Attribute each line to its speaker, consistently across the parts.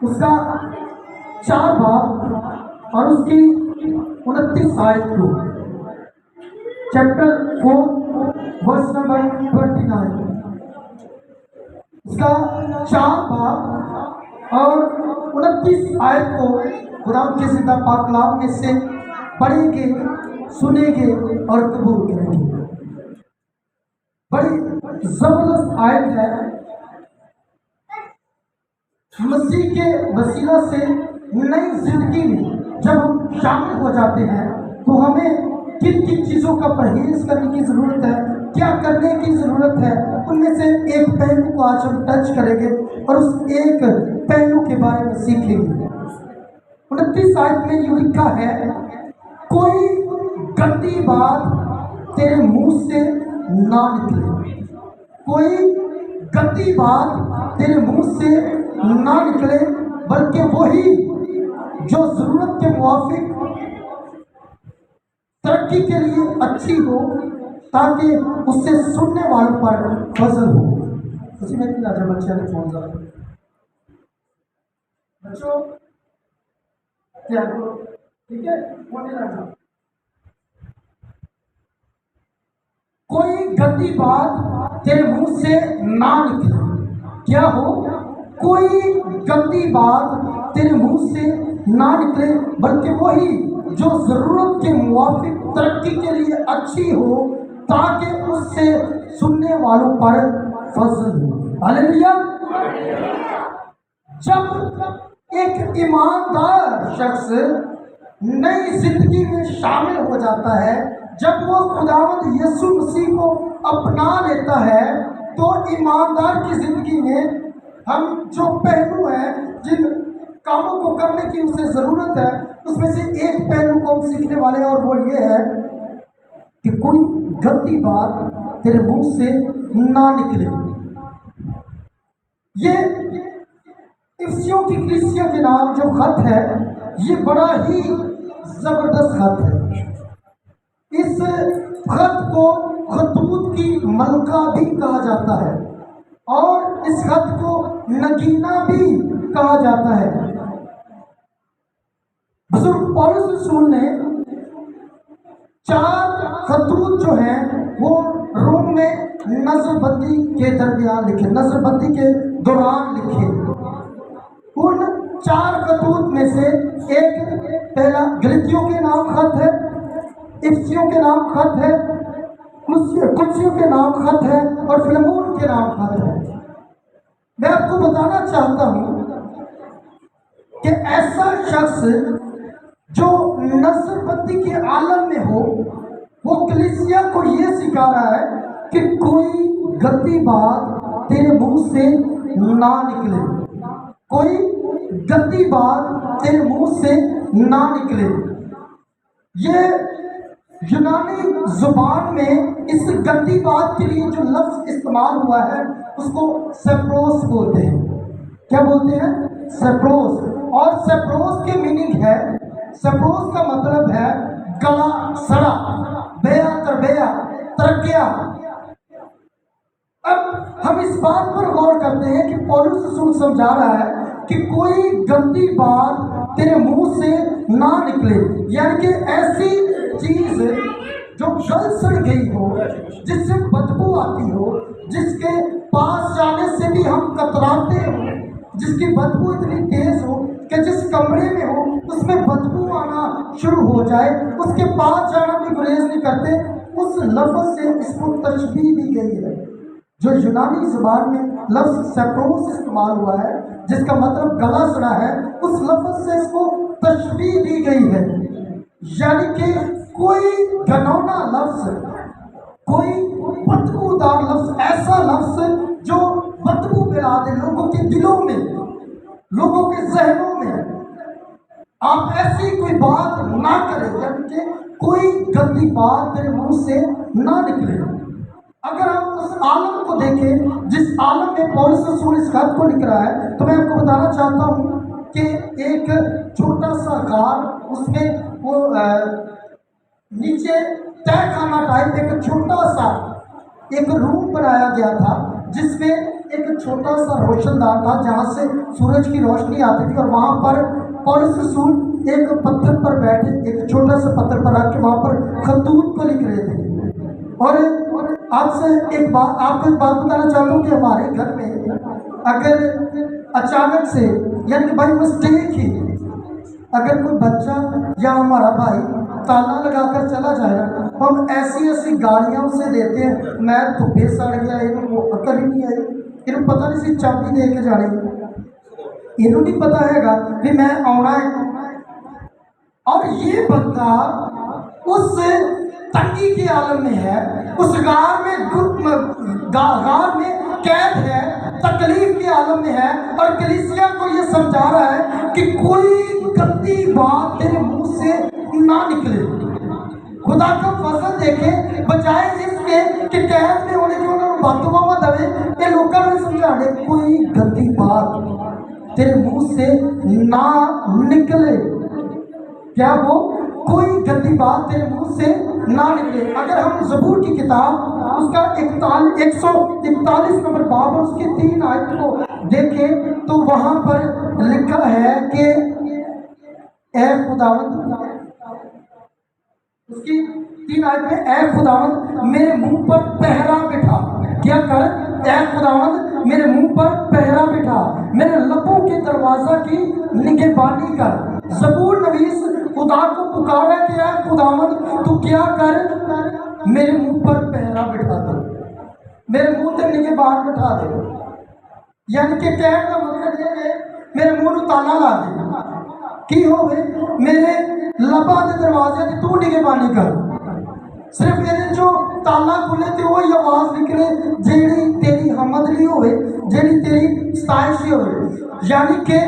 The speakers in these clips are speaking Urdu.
Speaker 1: اس کا 4 باب اور اس کی 29 آیت کو، چیپٹر 4 ورس نمبر 29، اس کا 4 باب اور 29 آیت کو خدا کے زندہ پاک کلام میں سے پڑھیں گے، سنیں گے اور قبول کریں گے۔ بڑی زبردست آیت ہے۔ مسیح کے وسیلہ سے نئی زندگی میں جب ہم شامل ہو جاتے ہیں تو ہمیں کن کن چیزوں کا پرہیز کرنے کی ضرورت ہے، کیا کرنے کی ضرورت ہے، ان میں سے ایک پہلو کو آج ہم ٹچ کریں گے اور اس ایک پہلو کے بارے میں سیکھیں گے۔ 29 آیت میں یہ لکھا ہے، کوئی گندی بات تیرے منہ سے نہ نکلے، کوئی گندی بات تیرے منہ سے نہ نکلے، بلکہ وہی جو ضرورت کے موافق ترقی کے لیے اچھی ہو، تاکہ اس سے سننے والوں پر فضل ہو۔ اسی میں کیا جب بچے نے فون ذرا بچوں کیا ٹھیک ہے، کوئی گندی بات تیرے منہ سے نہ نکلے، کیا ہو؟ کوئی گندی بات تیرے منہ سے نہ نکلے، بلکہ وہی جو ضرورت کے موافق ترقی کے لیے اچھی ہو، تاکہ اس سے سننے والوں پر فضل ہو۔ ہاللیلویا۔ جب ایک ایماندار شخص نئی زندگی میں شامل ہو جاتا ہے، جب وہ خداوند یسوع مسیح کو اپنا لیتا ہے، تو ایماندار کی زندگی میں ہم جو پہلو ہیں، جن کاموں کو کرنے کی اسے ضرورت ہے، اس میں سے ایک پہلو کو ہم سیکھنے والے ہیں، اور وہ یہ ہے کہ کوئی گندی بات تیرے منہ سے نہ نکلے۔ یہ افسیوں کی کلیسیا کے نام جو خط ہے، یہ بڑا ہی زبردست خط ہے۔ اس خط کو خطوط کی ملکہ بھی کہا جاتا ہے، اور اس خط کو نگینہ بھی کہا جاتا ہے۔ بزرگ پولس رسول نے 4 خطوط جو ہیں وہ روم میں نظر بندی کے درمیان لکھے، نظر بندی کے دوران لکھے۔ ان 4 خطوط میں سے ایک پہلا گلتیوں کے نام خط ہے، افسیوں کے نام خط ہے، کلسیوں کے نام خط ہے، اور فلمون کے نام خط ہے۔ میں آپ کو بتانا چاہتا ہوں کہ ایسا شخص جو نظر بندی کے عالم میں ہو، وہ کلیسیا کو یہ سکھا رہا ہے کہ کوئی گندی بات تیرے منہ سے نہ نکلے، کوئی گندی بات تیرے منہ سے نہ نکلے۔ یہ یونانی زبان میں اس گندی بات کے لیے جو لفظ استعمال ہوا ہے، اس کو سیپروس بولتے ہیں۔ کیا بولتے ہیں؟ سیپروس۔ اور سیپروس کی میننگ ہے، سیپروس کا مطلب ہے گلا سڑا، بیا تربیا، ترکیا۔ اب ہم اس بات پر غور کرتے ہیں کہ پولس رسول سمجھا رہا ہے کہ کوئی گندی بات تیرے منہ سے نہ نکلے، یعنی کہ ایسی چیز جو گل سڑ گئی ہو، جس سے بدبو آتی ہو، جس کے پاس جانے سے بھی ہم کتراتے ہو، جس کی بدبو اتنی تیز ہو کہ جس کمرے میں ہو اس میں بدبو آنا شروع ہو جائے، اس کے پاس جانا بھی گریز نہیں کرتے۔ اس لفظ سے اس کو تشبیہ دی گئی ہے، جو یونانی زبان میں لفظ سیپروس استعمال ہوا ہے، جس کا مطلب گلا سڑا ہے، اس لفظ سے اس کو تشبیہ دی گئی ہے۔ یعنی کہ کوئی گھنونا لفظ، کوئی بدبودار لفظ، ایسا لفظ جو بدبو پھیلا دے لوگوں کے دلوں میں، لوگوں کے ذہنوں میں۔ آپ ایسی کوئی بات نہ کریں، یعنی کہ کوئی گندی بات میرے منہ سے نہ نکلے۔ اگر ہم اس عالم کو دیکھیں جس عالم میں پولس رسول اس خط کو لکھ رہا ہے، تو میں آپ کو بتانا چاہتا ہوں کہ ایک چھوٹا سا غار، اس میں وہ نیچے تہہ خانہ ٹائپ ایک چھوٹا سا ایک روم بنایا گیا تھا، جس میں ایک چھوٹا سا روشن دان تھا جہاں سے سورج کی روشنی آتی تھی، اور وہاں پر پولس رسول ایک پتھر پر بیٹھے، ایک چھوٹا سا پتھر پر رکھ کے وہاں پر خطوط کو لکھ رہے تھے۔ اور آپ کو ایک بات بتانا چاہتا ہوں کہ ہمارے گھر میں اگر اچانک سے یعنی کہ بھائی مسٹیک ہی اگر کوئی بچہ یا ہمارا بھائی تالا لگا کر چلا جائے نا، ہم ایسی گالیاں اسے دیتے ہیں، میں تو بے سڑ گیا، وہ عقل ہی نہیں آئی، انہوں پتہ نہیں سی چابی دے کے جانے، انہوں نہیں پتا ہے گا کہ میں آنا ہے۔ اور یہ بندہ اس تنگی کے عالم میں ہے، اس غار میں قید ہے، تکلیف کے عالم میں ہے، اور کلیسیا کو یہ سمجھا رہا ہے کہ کوئی گندی بات تیرے منہ سے نہ نکلے۔ خدا کا فضل دیکھیں، بجائے اس کے کہ قید میں ہونے کے انہوں باتوں دے، یہ لوگوں نے سمجھا دے کوئی گندی بات تیرے منہ سے نہ نکلے۔ کیا وہ کوئی گندی بات تیرے منہ سے نہ نکلے۔ اگر ہم زبور کی کتاب اس کا 141 نمبر باب اور اس کی 3 آیت کو دیکھیں تو وہاں پر لکھا ہے کہ اے خداوند، اس کی 3 آیت میں، اے خداوند میرے منہ پر پہرا بٹھا۔ کیا کر؟ اے خداوند میرے منہ پر پہرا بٹھا، میرے لبوں کے دروازہ کی نگہبانی کر۔ زبور نویس خدا کو پکارا کہ اے خداوند تو کیا کر، میرے منہ پر پہرا بٹھا دے، میرے منہ تے نگہبان بٹھا دے۔ یعنی کہ کہنے کا مطلب یہ ہے میرے منہ نو تالا لا دے کی ہوئے، میرے لباں دے دروازے کی تو نگہبانی کر۔ صرف یہ جو تالا کھلے تے وہی آواز نکلے جیڑی تیری حمد نہیں ہوئے، جیڑی تیری ستائش ہوئے۔ یعنی کہ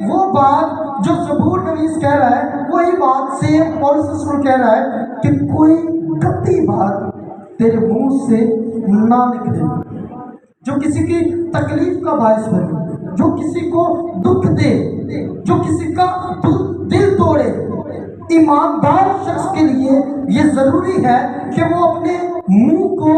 Speaker 1: وہ بات جو زبور نویس کہہ رہا ہے وہی بات سیم پولس رسول کہہ رہا ہے کہ کوئی گندی بات تیرے منہ سے نہ نکلے جو کسی کی تکلیف کا باعث بنے، جو کسی کو دکھ دے، جو کسی کا دل توڑے۔ ایماندار شخص کے لیے یہ ضروری ہے کہ وہ اپنے منہ کو،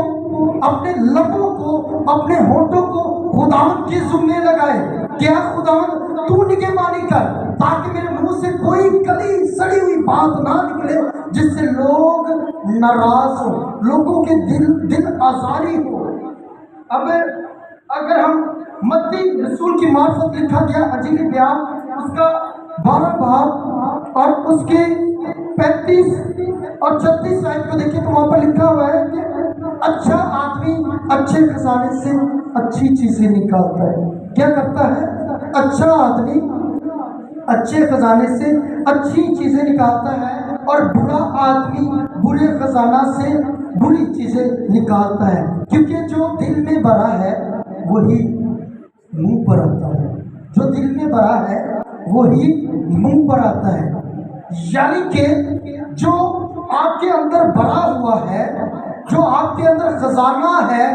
Speaker 1: اپنے لبوں کو، اپنے ہونٹوں کو خداوند کے ذمے لگائے۔ کیا خداوند تو نگہبانی کر تاکہ میرے منہ سے کوئی گلی سڑی ہوئی بات نہ نکلے جس سے لوگ ناراض ہو، لوگوں کے دل آزاری ہو۔ اب اگر ہم متی رسول کی معرفت لکھا گیا انجیل بیان اس کا 12 باب اور اس کے 35 اور 36 آیت کو دیکھیں تو وہاں پر لکھا ہوا ہے کہ اچھا آدمی اچھے خزانے سے اچھی چیزیں نکالتا ہے۔ کیا کرتا ہے؟ اچھا آدمی اچھے خزانے سے اچھی چیزیں نکالتا ہے، اور برا آدمی برے خزانہ سے بری چیزیں نکالتا ہے، کیونکہ جو دل میں بھرا ہے وہی منہ پر آتا ہے، جو دل میں بھرا ہے وہی منہ پر آتا ہے۔ یعنی کہ جو آپ کے اندر بھرا ہوا ہے، جو آپ کے اندر خزانہ ہے،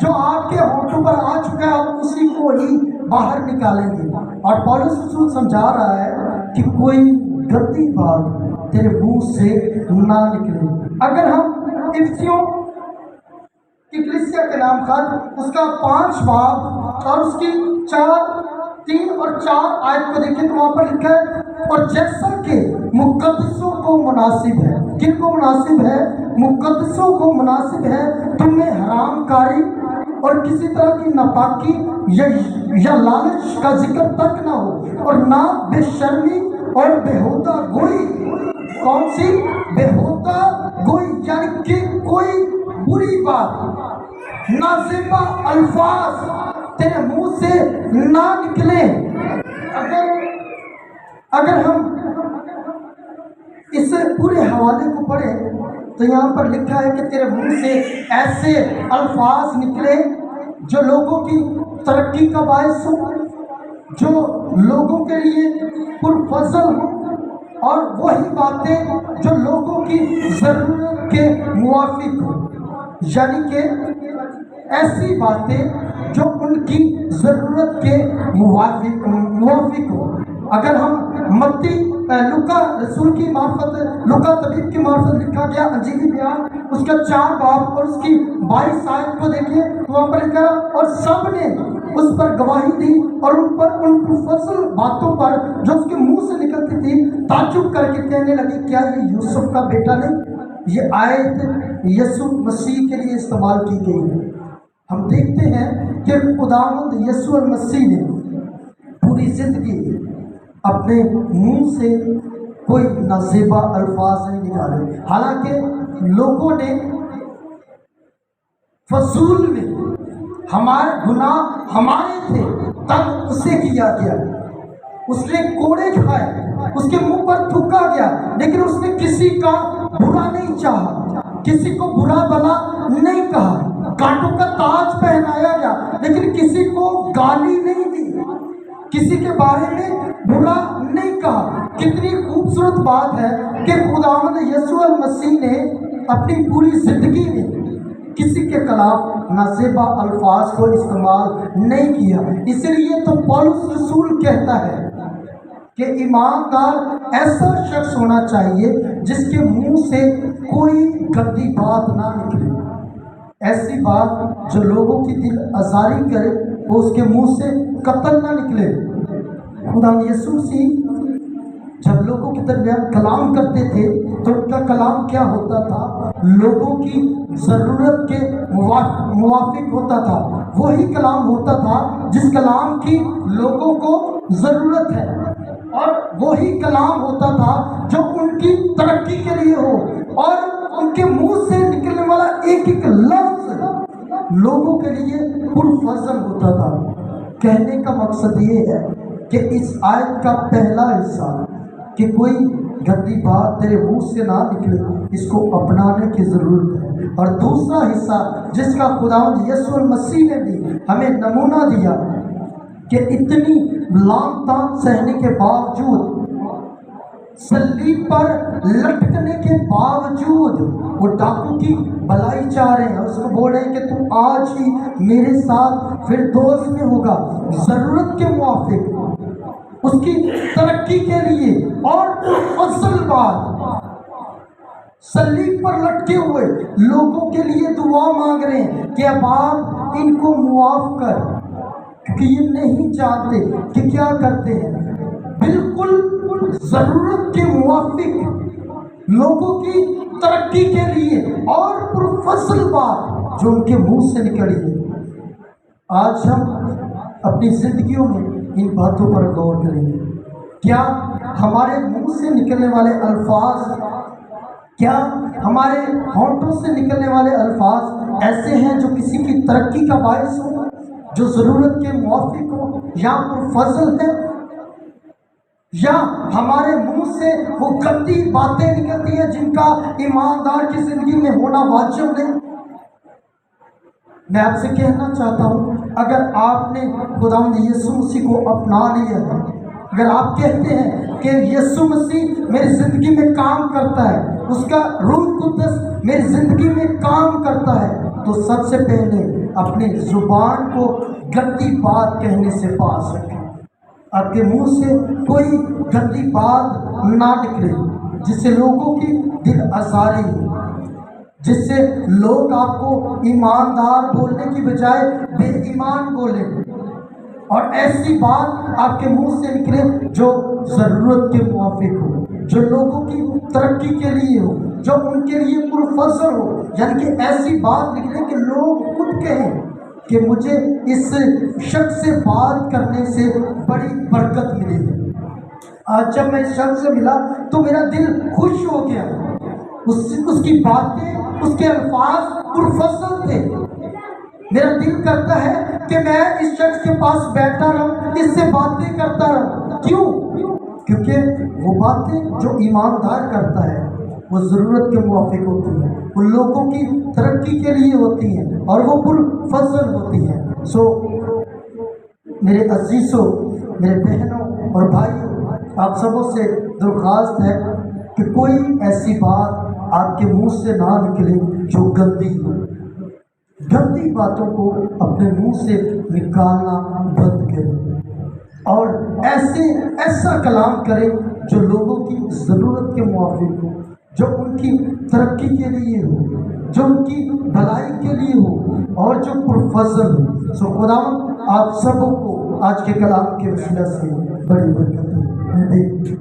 Speaker 1: جو آپ کے ہونٹوں پر آ چکا ہے، آپ اسی کو ہی باہر نکالیں گے۔ اور پولس رسول سمجھا رہا ہے کہ کوئی گندی بات تیرے منہ سے نہ نکلے۔ اگر ہم افسیوں کی کلیسیا کے نام خط اس کا 5 باب اور اس کی 3 اور 4 آیت کو دیکھیں تو وہاں پر لکھا ہے اور جیسا کہ مقدسوں کو مناسب ہے، کن کو مناسب ہے؟ مقدسوں کو مناسب ہے تم میں حرام کاری اور کسی طرح کی ناپاکی یا لالچ کا ذکر تک نہ ہو، اور نہ بے شرمی اور بےہودہ گوئی۔ کون سی؟ بےہودہ گوئی، یعنی کہ کوئی بری بات، نازیبا الفاظ تیرے منہ سے نہ نکلے۔ اگر ہم اس پورے حوالے کو پڑھیں تو یہاں پر لکھا ہے کہ تیرے منہ سے ایسے الفاظ نکلے جو لوگوں کی ترقی کا باعث ہو، جو لوگوں کے لیے پرفضل ہو، اور وہی باتیں جو لوگوں کی ضرورت کے موافق ہو، یعنی کہ ایسی باتیں جو ان کی ضرورت کے موافق ہو۔ اگر ہم متی لوکا رسول کی معرفت، لوکا طبیب کی معرفت لکھا گیا انجیل بیان اس کا 4 باب اور اس کی 22 آیت کو دیکھیں تو وہاں پر لکھا اور سب نے اس پر گواہی دی اور ان پر ان فضل باتوں پر جو اس کے منہ سے نکلتی تھی تعجب کر کے کہنے لگی کیا یہ یوسف کا بیٹا نہیں؟ یہ آیت یسوع مسیح کے لیے استعمال کی گئی ہے۔ ہم دیکھتے ہیں کہ خداوند یسوع المسیح نے پوری زندگی اپنے منہ سے کوئی نازیبا الفاظ نہیں نکالے، حالانکہ لوگوں نے فضول میں ہمارے گناہ ہمارے تھے تب اسے کیا گیا، اس نے کوڑے کھائے، اس کے منہ پر تھوکا گیا، لیکن اس نے کسی کا برا نہیں چاہا، کسی کو برا بھلا نہیں کہا، کانٹوں کا تاج پہنایا گیا لیکن کسی کو گالی نہیں دی، کسی کے بارے میں برا نہیں کہا۔ کتنی خوبصورت بات ہے کہ خداوند یسوع المسیح نے اپنی پوری زندگی میں کسی کے خلاف نازیبا الفاظ کو استعمال نہیں کیا۔ اس لیے تو پولس رسول کہتا ہے کہ ایماندار ایسا شخص ہونا چاہیے جس کے منہ سے کوئی گندی بات نہ نکلے، ایسی بات جو لوگوں کی دل آزاری کرے وہ اس کے منہ سے قطعاً نہ نکلے۔ خدا یسوع مسیح جب لوگوں کے درمیان کلام کرتے تھے تو ان کا کلام کیا ہوتا تھا؟ لوگوں کی ضرورت کے موافق ہوتا تھا، وہی کلام ہوتا تھا جس کلام کی لوگوں کو ضرورت ہے، اور وہی کلام ہوتا تھا جو ان کی ترقی کے لیے ہو، اور ان کے منہ سے نکلنے والا ایک ایک لفظ لوگوں کے لیے پرفضل ہوتا تھا۔ کہنے کا مقصد یہ ہے کہ اس آیت کا پہلا حصہ کہ کوئی گندی بات تیرے منہ سے نہ نکلے، اس کو اپنانے کی ضرورت ہے، اور دوسرا حصہ جس کا خداوند یسوع المسیح نے بھی ہمیں نمونہ دیا کہ اتنی لام تان سہنے کے باوجود، صلیب پر لٹکنے کے باوجود وہ ڈاکو کی بھلائی چاہ رہے ہیں، اس کو بول رہے ہیں کہ تم آج ہی میرے ساتھ فردوس میں ہوگا، ضرورت کے موافق اس کی ترقی کے لیے، اور اصل بات صلیب پر لٹکے ہوئے لوگوں کے لیے دعا مانگ رہے ہیں کہ اب آپ ان کو معاف کر، کیونکہ یہ نہیں جانتے کہ کیا کرتے ہیں۔ بالکل ضرورت کے موافق لوگوں کی ترقی کے لیے، اور پرفضل بات جو ان کے منہ سے نکلی ہے۔ آج ہم اپنی زندگیوں میں ان باتوں پر غور کریں گے۔ کیا ہمارے منہ سے نکلنے والے الفاظ، کیا ہمارے ہونٹوں سے نکلنے والے الفاظ ایسے ہیں جو کسی کی ترقی کا باعث ہو، جو ضرورت کے موافق ہو، یا پرفضل ہے، یا ہمارے منہ سے وہ گندی باتیں نکلتی ہیں جن کا ایماندار کی زندگی میں ہونا واجب نہیں؟ میں آپ سے کہنا چاہتا ہوں، اگر آپ نے خداوند یسوع مسیح کو اپنا لیا ہے، اگر آپ کہتے ہیں کہ یسوع مسیح میری زندگی میں کام کرتا ہے، اس کا روح القدس میری زندگی میں کام کرتا ہے، تو سب سے پہلے اپنی زبان کو گندی بات کہنے سے باز رکھیں۔ آپ کے منہ سے کوئی گندی بات نہ نکلے جس سے لوگوں کی دل آزاری ہو، جس سے لوگ آپ کو ایماندار بولنے کی بجائے بے ایمان بولیں، اور ایسی بات آپ کے منہ سے نکلے جو ضرورت کے موافق ہو، جو لوگوں کی ترقی کے لیے ہو، جو ان کے لیے پرفضل ہو، یعنی کہ ایسی بات نکلے کہ لوگ خود کہیں کہ مجھے اس شخص سے بات کرنے سے بڑی برکت ملی ہے۔ آج جب میں اس شخص سے ملا تو میرا دل خوش ہو گیا، اس کی باتیں، اس کے الفاظ پرفضل تھے۔ میرا دل کرتا ہے کہ میں اس شخص کے پاس بیٹھا رہوں، اس سے باتیں کرتا رہوں۔ کیوں؟ کیونکہ وہ باتیں جو ایماندار کرتا ہے وہ ضرورت کے موافق ہوتی ہیں، وہ لوگوں کی ترقی کے لیے ہوتی ہیں، اور وہ پرفضل ہوتی ہیں۔ میرے عزیزوں، میرے بہنوں اور بھائیوں، آپ سبوں سے درخواست ہے کہ کوئی ایسی بات آپ کے منہ سے نہ نکلے جو گندی ہو۔ گندی باتوں کو اپنے منہ سے نکالنا بند کریں، اور ایسا کلام کریں جو لوگوں کی ضرورت کے موافق ہو، جو ان کی ترقی کے لیے ہو، جو ان کی بھلائی کے لیے ہو، اور جو پرفضل ہو۔ سو خداوند آپ سب کو آج کے کلام کے وسیلہ سے بڑی برکت دے۔